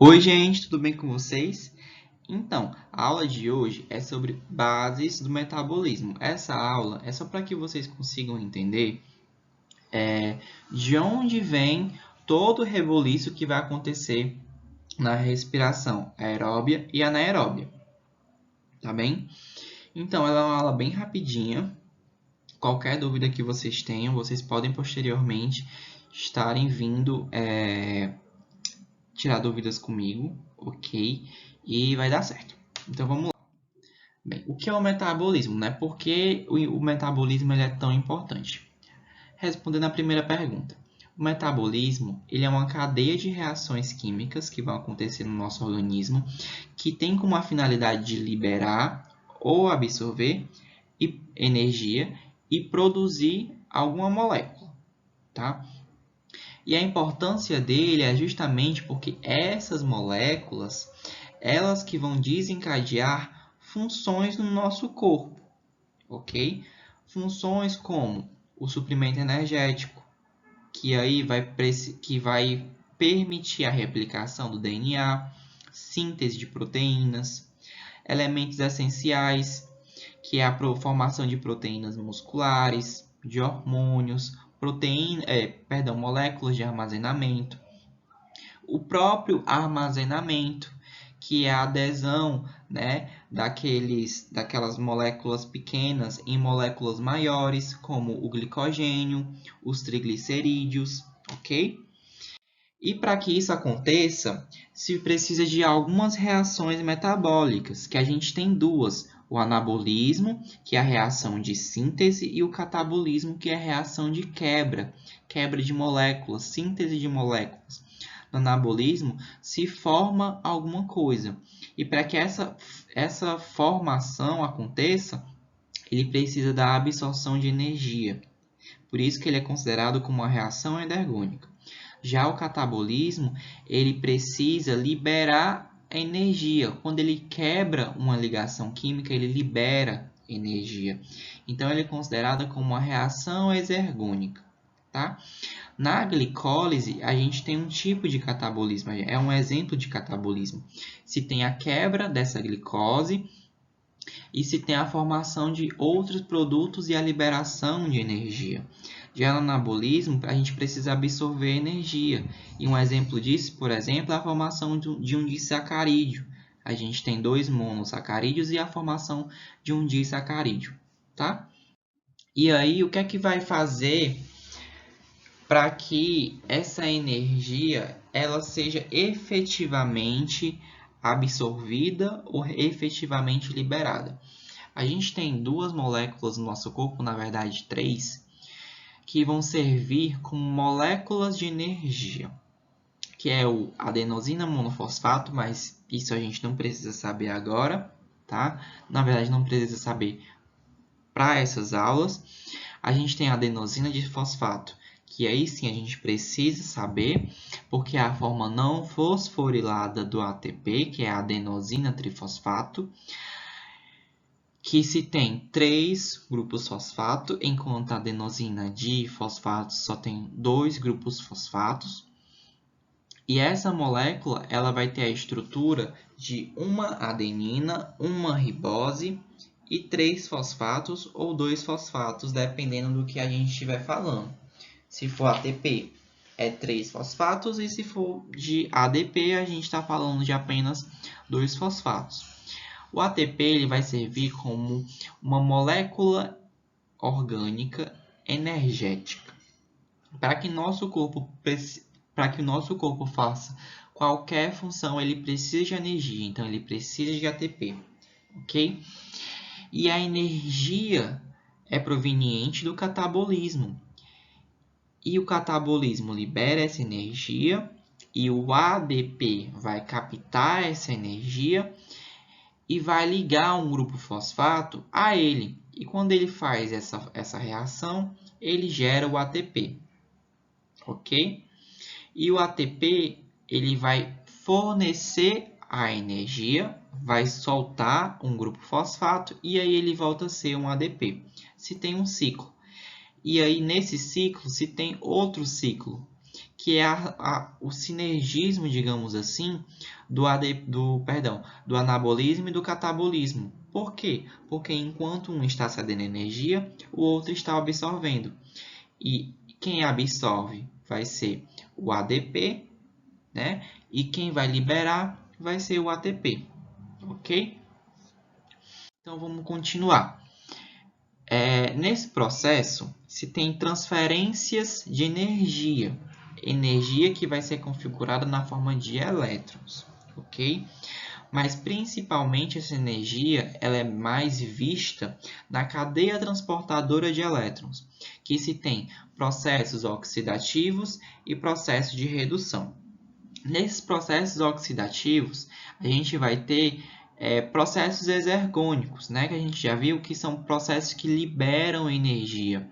Oi, gente, tudo bem com vocês? Então, a aula de hoje é sobre bases do metabolismo. Essa aula é só para que vocês consigam entender de onde vem todo o reboliço que vai acontecer na respiração aeróbia e anaeróbia, tá bem? Então, ela é uma aula bem rapidinha. Qualquer dúvida que vocês tenham, vocês podem posteriormente estarem vindo tirar dúvidas comigo, ok? E vai dar certo. Então, vamos lá. Bem, o que é o metabolismo, né? Por que o metabolismo ele é tão importante? Respondendo à primeira pergunta. O metabolismo ele é uma cadeia de reações químicas que vão acontecer no nosso organismo que tem como a finalidade de liberar ou absorver energia e produzir alguma molécula, tá? E a importância dele é justamente porque essas moléculas, elas que vão desencadear funções no nosso corpo, ok? Funções como o suprimento energético, que vai permitir a replicação do DNA, síntese de proteínas, elementos essenciais, que é a formação de proteínas musculares, de hormônios, moléculas de armazenamento, o próprio armazenamento, que é a adesão, né, daquelas moléculas pequenas em moléculas maiores, como o glicogênio, os triglicerídeos, ok? E para que isso aconteça, se precisa de algumas reações metabólicas, que a gente tem duas: o anabolismo, que é a reação de síntese, e o catabolismo, que é a reação de quebra de moléculas, síntese de moléculas. No anabolismo, se forma alguma coisa. E para que essa formação aconteça, ele precisa da absorção de energia. Por isso que ele é considerado como uma reação endergônica. Já o catabolismo, ele precisa liberar energia. Quando ele quebra uma ligação química, ele libera energia. Então, ele é considerado como uma reação exergônica, tá? Na glicólise, a gente tem um tipo de catabolismo, é um exemplo de catabolismo. Se tem a quebra dessa glicose e se tem a formação de outros produtos e a liberação de energia. Já no anabolismo, a gente precisa absorver energia. E um exemplo disso, por exemplo, é a formação de um disacarídeo. A gente tem 2 monossacarídeos e a formação de um disacarídeo, tá? E aí, o que é que vai fazer para que essa energia ela seja efetivamente absorvida ou efetivamente liberada? A gente tem 2 moléculas no nosso corpo, na verdade 3, que vão servir como moléculas de energia, que é o adenosina monofosfato, mas isso a gente não precisa saber agora, tá? Na verdade, não precisa saber para essas aulas. A gente tem a adenosina de fosfato, que aí sim a gente precisa saber, porque é a forma não fosforilada do ATP, que é a adenosina trifosfato, que se tem 3 grupos fosfato, enquanto a adenosina difosfato só tem 2 grupos fosfatos. E essa molécula ela vai ter a estrutura de uma adenina, uma ribose e 3 fosfatos ou 2 fosfatos, dependendo do que a gente estiver falando. Se for ATP, é 3 fosfatos, e se for de ADP, a gente está falando de apenas 2 fosfatos. O ATP ele vai servir como uma molécula orgânica energética. Para que nosso corpo faça qualquer função, ele precisa de energia, então ele precisa de ATP, ok? E a energia é proveniente do catabolismo. E o catabolismo libera essa energia e o ADP vai captar essa energia e vai ligar um grupo fosfato a ele. E quando ele faz essa reação, ele gera o ATP, ok? E o ATP ele vai fornecer a energia, vai soltar um grupo fosfato e aí ele volta a ser um ADP. Se tem um ciclo. E aí nesse ciclo se tem outro ciclo, que é o sinergismo, digamos assim, do anabolismo e do catabolismo. Por quê? Porque enquanto um está cedendo energia, o outro está absorvendo. E quem absorve vai ser o ADP, né? E quem vai liberar vai ser o ATP, ok? Então vamos continuar. Nesse processo, se tem transferências de energia, energia que vai ser configurada na forma de elétrons, ok? Mas principalmente essa energia ela é mais vista na cadeia transportadora de elétrons, que se tem processos oxidativos e processos de redução. Nesses processos oxidativos, a gente vai ter processos exergônicos, né? Que a gente já viu que são processos que liberam energia.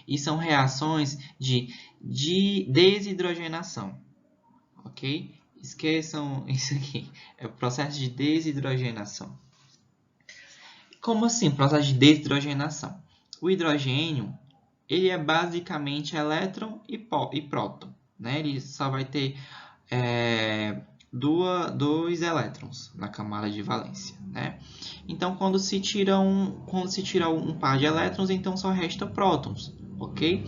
E são reações de desidrogenação, ok? Esqueçam isso aqui, é o processo de desidrogenação. Como assim, processo de desidrogenação? O hidrogênio, ele é basicamente elétron e próton, né? Ele só vai ter dois elétrons na camada de valência, né? Então, quando se tira um par de elétrons, então só resta prótons, ok?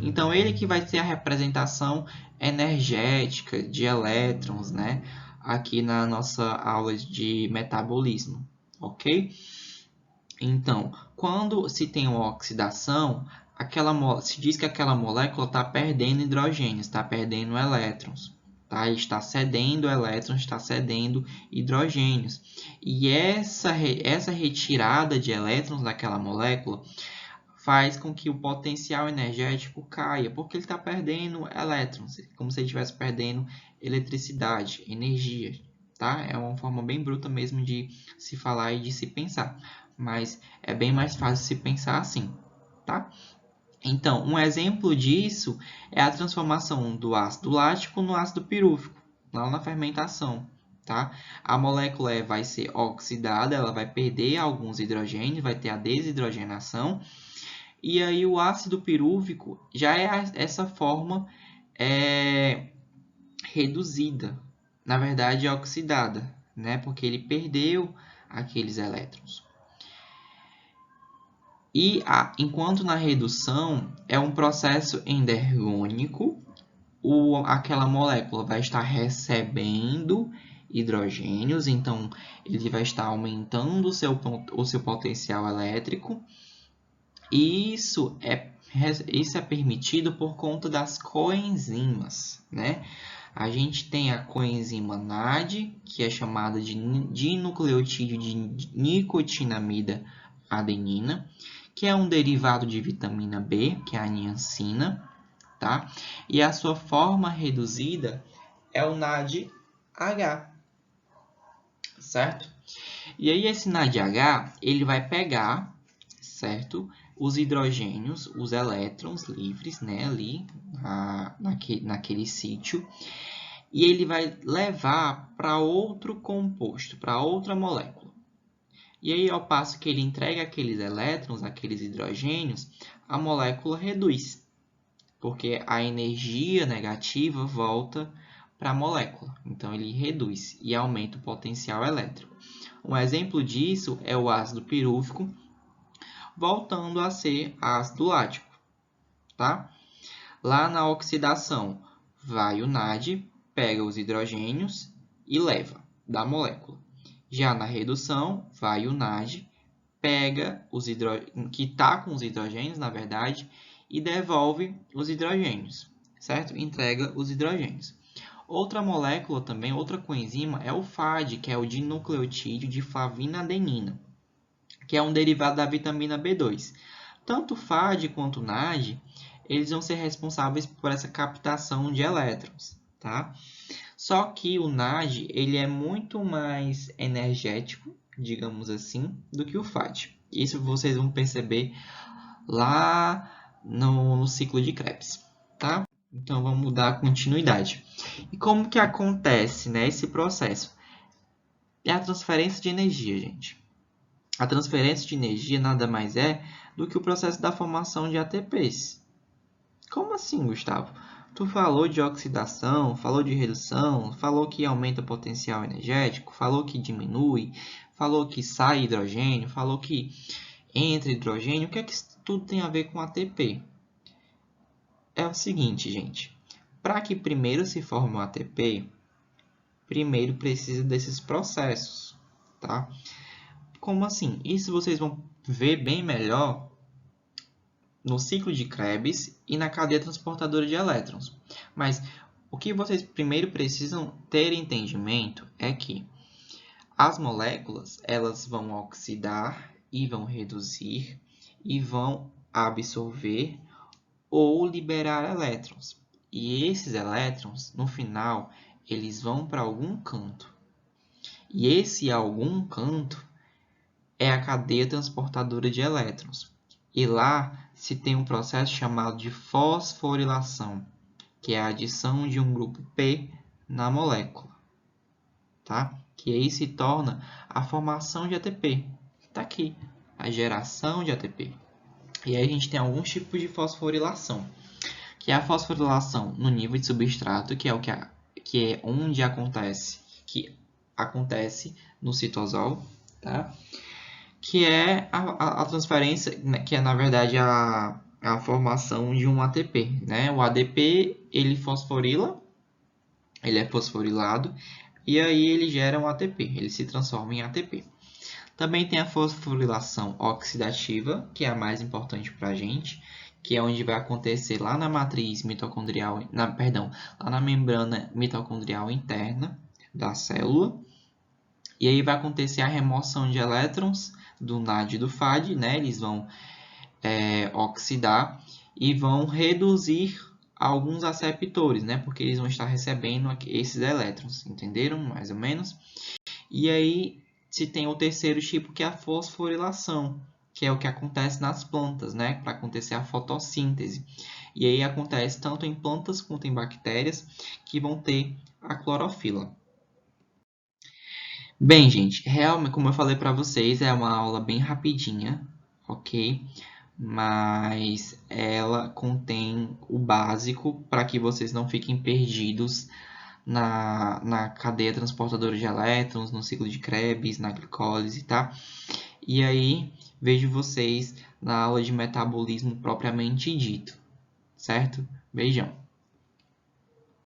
Então, ele que vai ser a representação energética de elétrons, né? Aqui na nossa aula de metabolismo, ok? Então, quando se tem uma oxidação, se diz que aquela molécula está perdendo hidrogênio, está perdendo elétrons. Tá? Está cedendo elétrons, está cedendo hidrogênios. E essa retirada de elétrons daquela molécula faz com que o potencial energético caia, porque ele está perdendo elétrons, como se ele estivesse perdendo eletricidade, energia. Tá? É uma forma bem bruta mesmo de se falar e de se pensar, mas é bem mais fácil se pensar assim. Tá? Então, um exemplo disso é a transformação do ácido lático no ácido pirúvico, lá na fermentação. Tá? A molécula vai ser oxidada, ela vai perder alguns hidrogênios, vai ter a desidrogenação. E aí o ácido pirúvico já é essa forma reduzida, na verdade oxidada, né? Porque ele perdeu aqueles elétrons. E enquanto na redução é um processo endergônico, aquela molécula vai estar recebendo hidrogênios, então ele vai estar aumentando o seu potencial elétrico. E isso é permitido por conta das coenzimas, né? A gente tem a coenzima NAD, que é chamada de dinucleotídeo de nicotinamida adenina, que é um derivado de vitamina B, que é a niacina, tá? E a sua forma reduzida é o NADH, certo? E aí esse NADH, ele vai pegar, certo? Os hidrogênios, os elétrons livres, né, ali naquele sítio, e ele vai levar para outro composto, para outra molécula. E aí, ao passo que ele entrega aqueles elétrons, aqueles hidrogênios, a molécula reduz, porque a energia negativa volta para a molécula. Então, ele reduz e aumenta o potencial elétrico. Um exemplo disso é o ácido pirúvico, voltando a ser ácido lático. Tá? Lá na oxidação, vai o NAD, pega os hidrogênios e leva da molécula. Já na redução, vai o NAD, pega que está com os hidrogênios, na verdade, e devolve os hidrogênios, certo? Entrega os hidrogênios. Outra molécula também, outra coenzima, é o FAD, que é o dinucleotídeo de flavina-adenina, que é um derivado da vitamina B2. Tanto o FAD quanto o NAD, eles vão ser responsáveis por essa captação de elétrons, tá? Só que o NAD, ele é muito mais energético, digamos assim, do que o FAD. Isso vocês vão perceber lá no ciclo de Krebs, tá? Então, vamos dar continuidade. E como que acontece, né, esse processo? É a transferência de energia, gente. A transferência de energia nada mais é do que o processo da formação de ATPs. Como assim, Gustavo? Tu falou de oxidação, falou de redução, falou que aumenta o potencial energético, falou que diminui, falou que sai hidrogênio, falou que entra hidrogênio. O que é que isso tudo tem a ver com ATP? É o seguinte, gente. Para que primeiro se forme um ATP, primeiro precisa desses processos, tá? Como assim? Isso vocês vão ver bem melhor no ciclo de Krebs e na cadeia transportadora de elétrons. Mas o que vocês primeiro precisam ter entendimento é que as moléculas, elas vão oxidar e vão reduzir e vão absorver ou liberar elétrons. E esses elétrons, no final, eles vão para algum canto. E esse algum canto é a cadeia transportadora de elétrons. E lá se tem um processo chamado de fosforilação, que é a adição de um grupo P na molécula, tá? Que aí se torna a formação de ATP. Está aqui, a geração de ATP. E aí a gente tem alguns tipos de fosforilação, que é a fosforilação no nível de substrato, que é onde acontece, que acontece no citosol, tá? Que é a transferência, né, que é na verdade a formação de um ATP, né? O ADP ele fosforila, ele é fosforilado e aí ele gera um ATP, ele se transforma em ATP. Também tem a fosforilação oxidativa, que é a mais importante para a gente, que é onde vai acontecer lá na matriz mitocondrial, lá na membrana mitocondrial interna da célula. E aí vai acontecer a remoção de elétrons do NAD e do FAD, né? Eles vão oxidar e vão reduzir alguns aceptores, né? Porque eles vão estar recebendo esses elétrons, entenderam? Mais ou menos. E aí se tem o terceiro tipo, que é a fosforilação, que é o que acontece nas plantas, né? Para acontecer a fotossíntese. E aí acontece tanto em plantas quanto em bactérias que vão ter a clorofila. Bem, gente, realmente, como eu falei para vocês, é uma aula bem rapidinha, ok? Mas ela contém o básico para que vocês não fiquem perdidos na cadeia transportadora de elétrons, no ciclo de Krebs, na glicólise, tá? E aí, vejo vocês na aula de metabolismo propriamente dito, certo? Beijão!